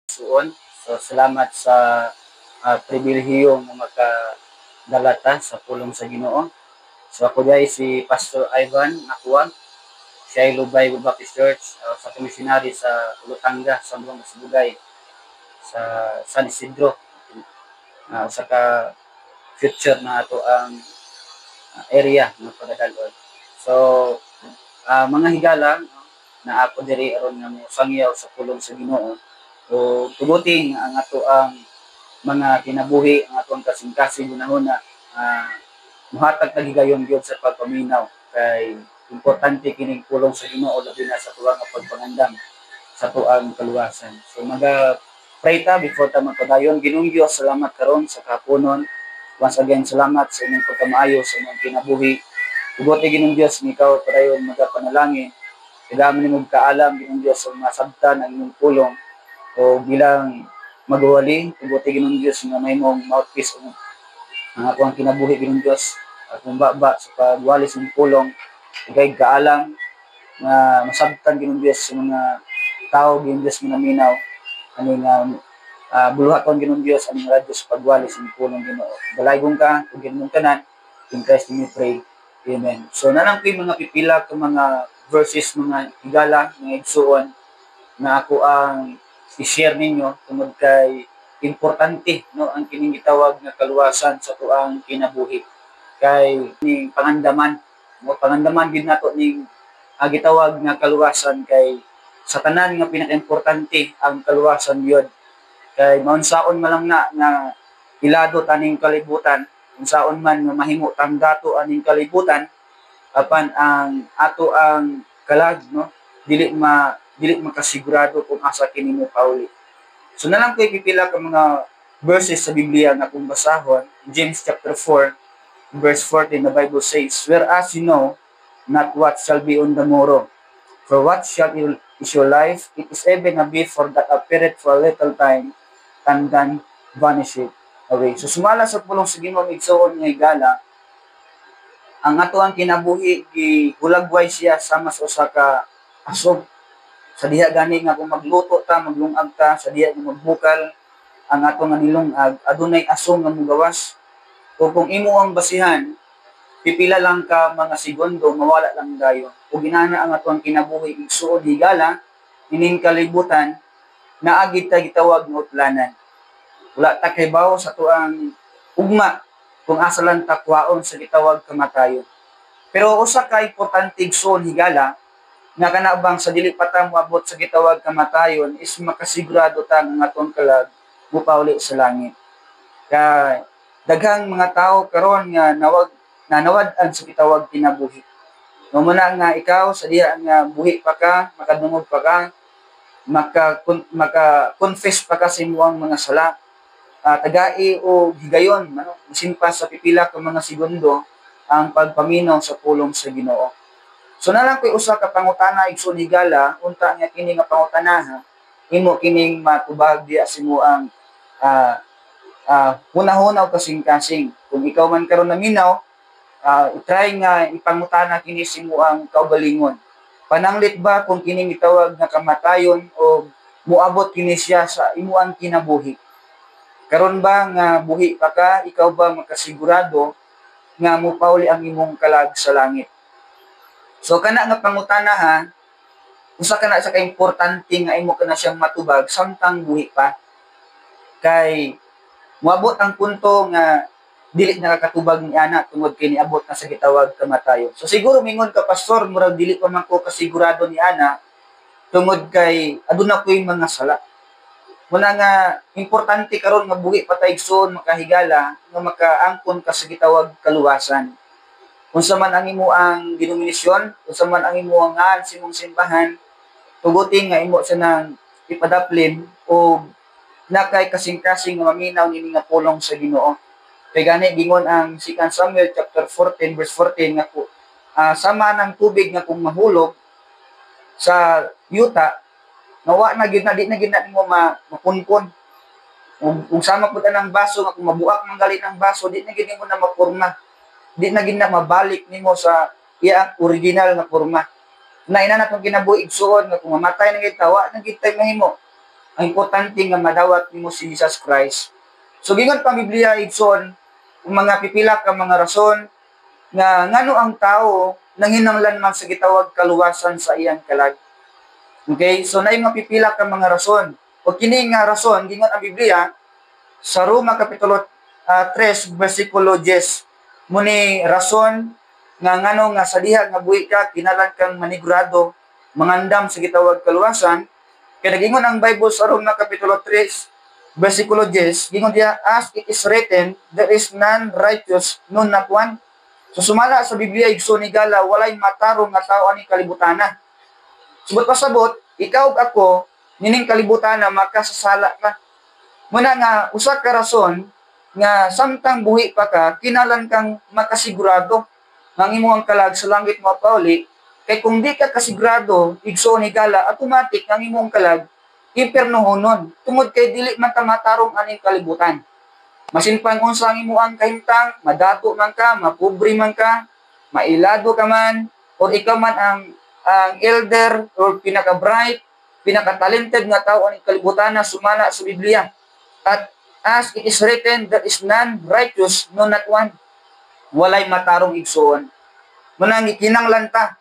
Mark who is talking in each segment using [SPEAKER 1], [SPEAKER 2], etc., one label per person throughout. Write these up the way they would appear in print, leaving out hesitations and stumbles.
[SPEAKER 1] Suon. So salamat sa pribilehiyo nga makadalata sa pulong sa Ginoo. So ako guys si Pastor Ivan Nakuwang. Siya ay Lubay Baptist Church sa komisyonary sa Lutanga, sa Buong Masibugay, sa San Isidro. Usa ka future na ato ang area ng pagdadalod. So mga higala na ako diri aron nga mo sangyaw sa pulong sa Ginoo o tuguting ang ato ang mga kinabuhi, ang ato ang kasing-kasing hunahuna muhatag tagigayon gyud sa pagpaminaw kay importante kining pulong sa Ginoo labi na sa tuwa nga pagpangandam sa tuang kaluwasan. So pray ta before ta magpadayon. Ginoong Dios, salamat karon sa kapunon. Once again, salamat sa inyong pagkamaayo sa inyong kinabuhi. Tugote Ginoong Dios, ni ikaw padayon magapanalangin. Kailangan nimo kaalam Ginoong Dios sa masabtan ang inyong pulong o bilang magwali, tugote Ginoong Dios nga may mong mouthpiece ang ako ang kinabuhi Ginoong Dios at baba sa pagwali sa pulong. Igay kaalam nga masabtan Ginoong Dios sa mga tao Ginoong Dios nga naminaw ani nga buluhaton Ginoong Dios ani radyo sa pagwali sa pulong Ginoo. Dalaygon ka ug Ginoong tanan in Christ we pray. Amen. So nalang ko'y mga pipila ka mga verses, mga higala, mga igsuon na ako ang i-share ninyo tungod kay importante no ang kining gitawag nga kaluwasan sa tuang kinabuhi kay ning pangandaman mo pangandaman gid nato ning gitawag nga kaluwasan kay sa tanan nga pinakaimportante ang kaluwasan gyud kay maunsaon man lang na nga ilado taning kalibutan unsaon man nga mahimo tang dato aning kalibutan apan ang ato ang kalag no dili makasigurado kung asa kini mo pauli. So nalang ko ipipila ka mga verses sa Biblia nga kung basahon. James chapter 4 verse 14 the Bible says, "Whereas you know not what shall be on the morrow, for what shall is your life, it is even a bit for that appeareth for a little time, and then vanisheth away." So sumala sa pulong sa Ginoo igsoon nga higala, ang ato ang kinabuhi gihulagway siya sama sa usa ka asog. Sa diha gani nga kung magluto ta, maglungag ta, sa diha nga magbukal ang ato nga nilungag, adunay asong nga mogawas. O kung imo ang basihan, pipila lang ka mga segundo, mawala lang dayon. O ginana ang ato ang kinabuhi igsuon higala, ining kalibutan, naagid ta gitawag nga utlanan. Wala ta kay bawo sa tuang ugma kung asa lang takwaon sa gitawag kamatayon. Pero usa ka importante igsoon higala nga kanabang sa dili pa ta moabot sa gitawag kamatayon is makasigurado ta nga atong kalag mupauli sa langit. Kay daghang mga tawo karon nga nanawad-an sa gitawag kinabuhi. Muna nga ikaw sa diha nga buhi pa ka, makadungog pa ka, maka-confess pa ka sa imong mga sala. Tagai o higayon bisin pa sa pipila ka mga segundo ang pagpaminaw sa pulong sa Ginoo. So nalang ko'y usa ka pangutana igsoon higala unta nga kini nga pangutanaha imo kining matubag diya sa imo ang hunahunaw kasing-kasing. Kung ikaw man karon naminaw, i-try nga ipangutana kini sa imo ang kaugalingon. Pananglit ba kung kining gitawag nga kamatayon o muabot kini siya sa imo ang kinabuhi? Karon ba nga buhi pa ka, ikaw ba makasigurado nga mupauli ang imong kalag sa langit? So kana nga pangutana usa kana sa kaimportante nga imo kana siyang matubag samtang buhi pa. Kay moabot ang punto nga dili nakakatubag ni ana tungod kay niabot na sa gitawag kamatayon. So siguro mingon ka pastor, murag dili pa man ko kasigurado ni ana tungod kay aduna ko'y mga sala. Muna nga, importante karon nga buhi patay igsoon makahigala nga makaangkon ka sa gitawag kaluwasan. Unsa man ang imo ang denominasyon, unsa man ang imo ang simong simbahan, tuguting nga imo sa nang ipadaplin o nakay kasing-kasing nga maminaw nini nga pulong sa Ginoo. Kay gani gingon ang 2 Samuel chapter 14 verse 14 nga sama ng tubig nga kung mahulog sa yuta nawa na gid na di na gid na mo mapunpon ug sama pud anang baso nga kung mabuak man gali ng baso di na gid mo na maporma di na gid na mabalik nimo sa iya original nga porma na ina natong kinabuhi igsuon nga kung mamatay na gid tawa na gid tay mahimo
[SPEAKER 2] ang importante nga madawat nimo si Jesus Christ. So gingon pa Biblia igsoon kung mga pipila ka mga rason nga ngano ang tao nanginanglan man sa gitawag kaluwasan sa iyang kalag. Okay? So naay mga pipila ka mga rason. O kini nga rason gingon ang Biblia sa Roma kapitulo 3 bersikulo 10. Muni rason nga ngano nga sa diha nga buhi ka kinahanglan kang manigurado mangandam sa gitawag kaluwasan. Kaya nagingon ang Bible sa Roma kapitulo 3 bersikulo 10, gingon diha, as it is written, there is none righteous, no not one. So sumala sa Biblia igsoon ni gala walay matarong nga tao ani kalibutana. Subot pasabot, ikaw ug ako nining kalibutana makasasala ka. Muna nga usa ka rason nga samtang buhi pa ka kinahanglan kang makasigurado nga imong kalag sa langit mapauli. Kay kung di ka kasigurado, igsoon ni gala, automatic ang imong kalag, impernohonon. Tungod kay dili man ta matarong aning kalibutan. Masin pang unsa ang imong kahimtang, madato man ka, mapobre man ka, mailado ka man, or ikaw man ang elder, or pinaka-bright, pinaka-talented nga tao aning kalibutan na sumala sa Biblia. At as it is written, there is none righteous, no not one. Walay matarong igsoon. Muna nga kinanglan ta.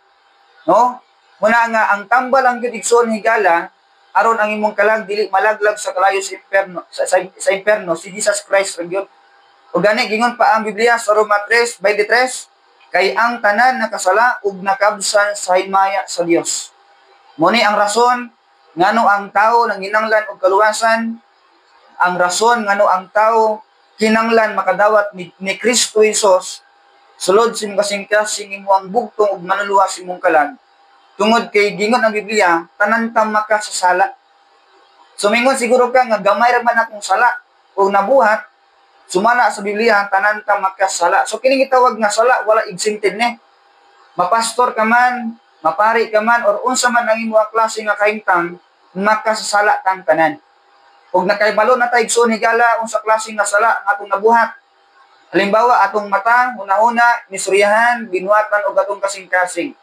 [SPEAKER 2] No? Muna nga ang tambal ang igsoon higala aron ang imong kalag dili malaglag sa kalayo sa imperno sa imperno si Jesus Christ ra gyud. Ug gani gingon pa ang Biblia sa Roma 3:23 kay ang tanan nakasala ug nakabsan sa himaya sa Dios. Muni ang rason ngano ang tao nanginanglan og kaluwasan, ang rason ngano ang tao kinanglan makadawat ni Kristo Jesus sulod sa imong kasing-kasing imo ang bugtong ug manuluwas imong kalag. Tungod kay gingon ang Biblia, tanan ta makasasala. So mingon siguro ka nga gamay ra man akong sala o nabuhat, sumala sa Biblia tanan ta makasala. So kini gitawag nga sala wala exempted ni. Mapastor ka man, mapari ka man or unsa man ang imong klase nga kahimtang, makasasala tang tanan. Ug nakaibalo na ta igsoon higala unsa klase nga sala nga atong nabuhat. Halimbawa atong mata una-una misuryahan, binuhatan og atong kasing-kasing.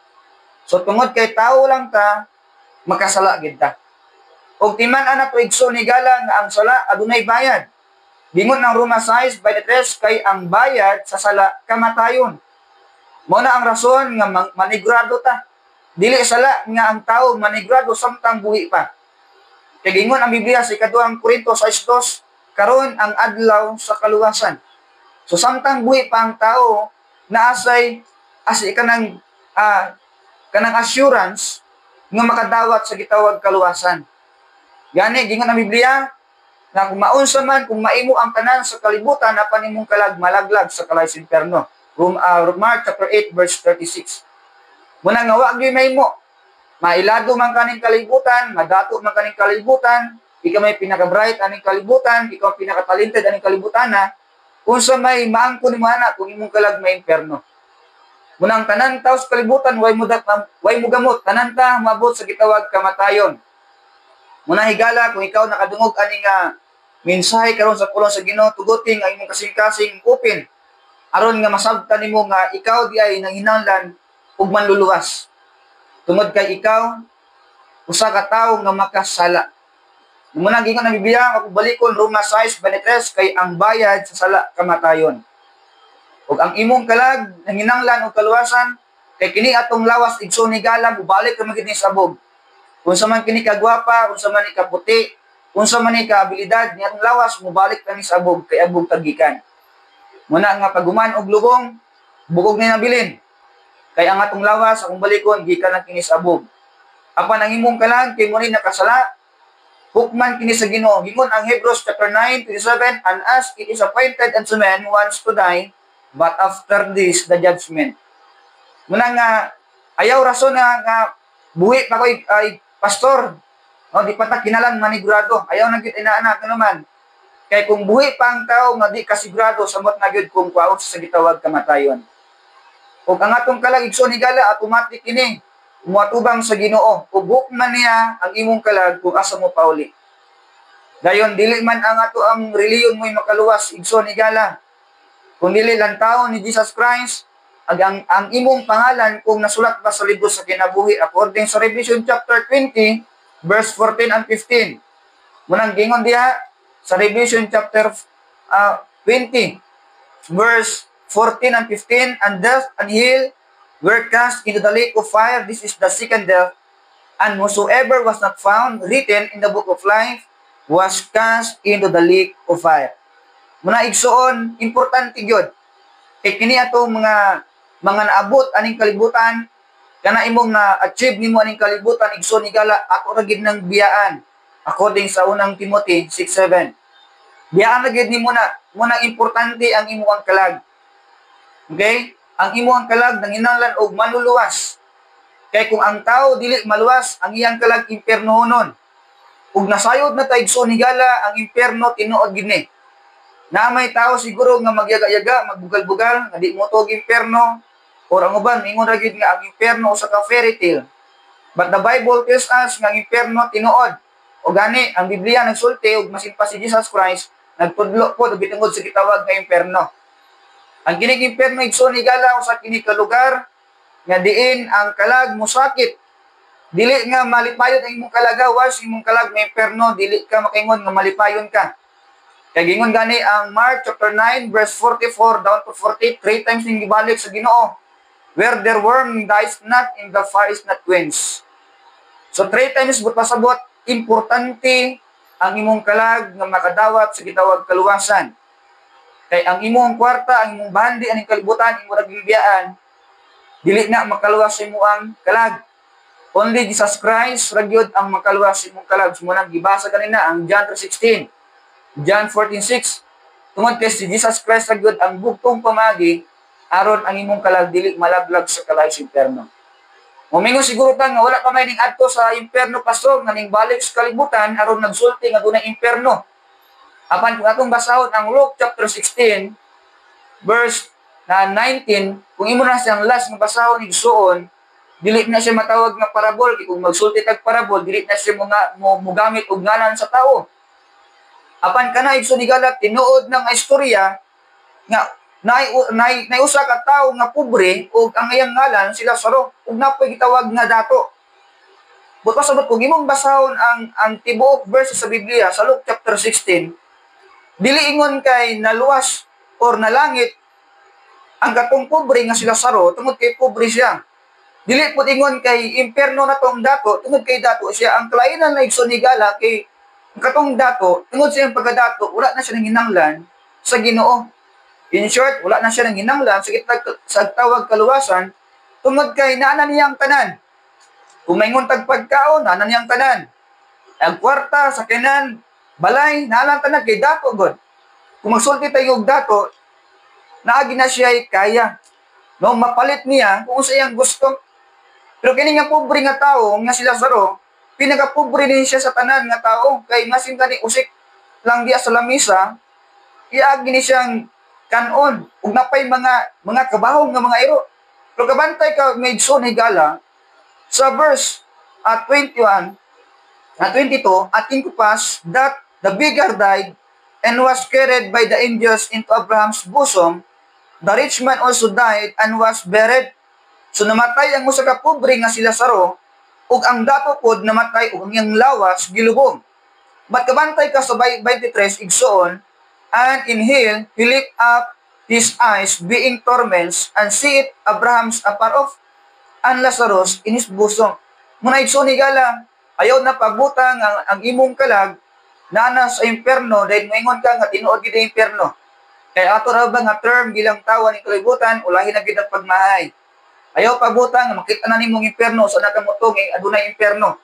[SPEAKER 2] So tungod kay tao lang ta, makasala gid ta. Og timan ana to igsoon ni gala nga ang sala adunay bayad. Bingon ng Roma 6:23 kay ang bayad sa sala kamatayon. Mao na ang rason nga manigurado ta. Dili sala nga ang tao manigurado samtang buhi pa. Kay gingon ang Biblia sa ikaduhang Korinto 6:2, karon ang adlaw sa kaluwasan. So samtang buhi pa ang tao naasay kanang assurance nga makadawat sa gitawag kaluwasan. Gani gingon ang Biblia na kung maunsa man kung maimo ang tanan sa kalibutan apan imong kalag malaglag sa kalay sa imperno. Mark chapter 8:36. Muna nga wa gyud mahimo. Mailado man kaning kalibutan, madato man kaning kalibutan, ikaw may pinaka-bright aning kalibutan, ikaw pinaka-talented aning kalibutan na unsa may maangko nimo ana kung imong kalag may imperno. Munang tanan taos kalibutan way mo gamot, tanan ta maabot sa gitawag kamatayon. Muna higala kung ikaw nakadungog ani nga mensahe karon sa pulong sa Ginoo, tuguting ang imong kasing-kasing open aron nga masabtan nimo nga ikaw di ay nanghinanglan ug manluluwas. Tungod kay ikaw usa ka tawo nga makasala. Muna gingon ang Biblia ako balikon Roma 6:23 kay ang bayad sa sala kamatayon. Ug ang imong kalag nanginanglan og kaluwasan kay kini atong lawas igsoon ni gala mubalik ka magid ni sabog. Unsa man kini kagwapa, unsa man ni kaputi, unsa man ni kaabilidad ni atong lawas mubalik ka ni sabog kay abog tagikan. Muna nga paguman og lubong bugog ni nabilin. Kay ang atong lawas akong balikon gikan na kini sabog. Apan ang imong kalag kay mo ni nakasala hukman kini sa Ginoo. Gingon ang Hebrews chapter 9:27, and as it is appointed unto men once to die, but after this, the judgment. Muna nga, ayaw rason nga buhi pa ko ay pastor. O, di pa ta kinalang manigurado. Ayaw nang kita inaanak naman. Kaya kung buhi pa ang tao nga di kasigurado, samot na gyud kung kwaot sa gitawag kamatayon. O ang atong kalag igsoon higala, automatic ini, muatubang sa Ginoo. Ug hukman niya ang imong kalag kung asa mo pauli. Dayon, dili man ang ato ang reliyon mo'y makaluwas, igsoon higala. Kung dili lang tao ni Jesus Christ, ang imong pangalan kung nasulat ba sa libro sa kinabuhi according sa Revelation chapter 20 verse 14 and 15. Munang gingon diha sa Revelation chapter 20, verse 14 and 15, and death and hell were cast into the lake of fire. This is the second death. And whosoever was not found written in the book of life was cast into the lake of fire. Muna igsoon, importante gyud. Kay kini atong mga naabot aning kalibutan, kana imong na-achieve nimo aning kalibutan, igsoon igala ato ra gid nang biyaan. According sa unang Timothy 6:7. Biyaan na gid nimo na muna importante ang imong kalag. Okay? Ang imong kalag nanginahanglan og manluluwas. Kay kung ang tao dili maluwas, ang iyang kalag impiernohonon. Ug nasayod na ta igsoon higala ang impierno tinuod gid ni. Na may tao siguro nga magyaga-yaga, magbugal-bugal, nga di mo to impierno, or ang uban mingon ra gid nga ang impierno usa ka fairy tale. But the Bible tells us nga ang impierno tinuod. O gani ang Biblia nagsulti ug masin pa si Jesus Christ nagtudlo po og bitungod sa gitawag nga impierno. Ang kining impierno igsoon higala usa kini ka lugar nga diin ang kalag mosakit. Dili nga malipayon ang imong kalagawas, imong kalag may impierno, dili ka makaingon nga malipayon ka. Kaya gingon gani ang Mark chapter 9 verse 44 down to 40, 3 times ning gibalik sa Ginoo. Where their worm dies not and the fire is not quenched. So 3 times but pasabot, importante ang imong kalag nga makadawat sa gitawag kaluwasan. Kay ang imong kwarta, ang imong bandi, ang kalibutan, imong ragbibiyaan, dili na makaluwas sa imong kalag. Only Jesus Christ ragyod ang makaluwas sa imong kalag. Sumunang gibasa kanina ang John 3:16. John 14:6. Tungod kay si Jesus Christ ragyod ang bugtong pamagi aron ang imong kalag dili malaglag sa kalay sa impierno. Mumingon siguro ta nga wala pa may ning adto sa impierno pastor nga ning balik sa kalibutan aron nagsulti nga dunay impierno. Apan kung atong basahon ang Luke chapter 16 verse 19, kung imo na siyang last nga basahon igsuon, dili na siya matawag nga parabol. Kung magsulti tag parabol, dili na siya mugamit og ngalan sa tao. Apan kana igsoon higala tinuod ng istorya nga nay usa ka tawo nga pobre ug ang iyang ngalan sila Lazaro ug napoy gitawag nga dato. Buto sabot kung imong basahon ang tibuok verse sa Biblia sa Luke chapter 16, dili ingon kay naluwas or nalangit ang katong pobre nga si Lazaro tungod kay pobre siya. Dili pud ingon kay impierno na tong dato tungod kay dato siya. Ang kalainan na igsoon higala kay ang katong dato tungod sa iyang pagkadato wala na siya nanginanglan sa Ginoo. In short, wala na siya nanginanglan sa tawag kaluwasan tungod kay naanan niyang tanan. Kung maingon tag pagkaon, naanan niyang tanan. Ang kwarta sa kanan, balay, naanan tanan kay dato god. Kung magsulti tayo og dato, naagi na siya kaya. No, mapalit niya kung sa iyang gusto. Pero kini nga pobre nga tao, nga si Lazaro, pinaka-pobre din siya sa tanan nga tao. Kay masin kani usik lang diya sa lamisa, iagi ni siyang kanon ug napay mga kabahong nga mga iro. Pero kabantay ka medson higala sa verse 21 22, at came to pass that the beggar died and was carried by the angels into Abraham's bosom. The rich man also died and was buried. So namatay ang usa ka pobre nga si Lazaro ug ang dato pod namatay ug ang iyang lawas gilubong. But kabantay ka sa 23 igsoon, and in hell he lift up his eyes, being torments, and see it Abraham's afar off, and Lazarus in his bosom. Muna igsoon higala, ayaw na pagbutang ang imong kalag na sa impierno, dahil maingon ka nga tinuod gid ang impierno. Kaya ato ra ba nga term bilang tawo ni kalibutan, ulahi na gid ang pagmahay. Ayaw pagbutang makita na nimong impierno sa nakamutong adunay impierno.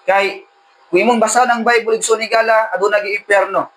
[SPEAKER 2] Kay kung imong basa ng Bible igsoon higala, adunay gi impierno.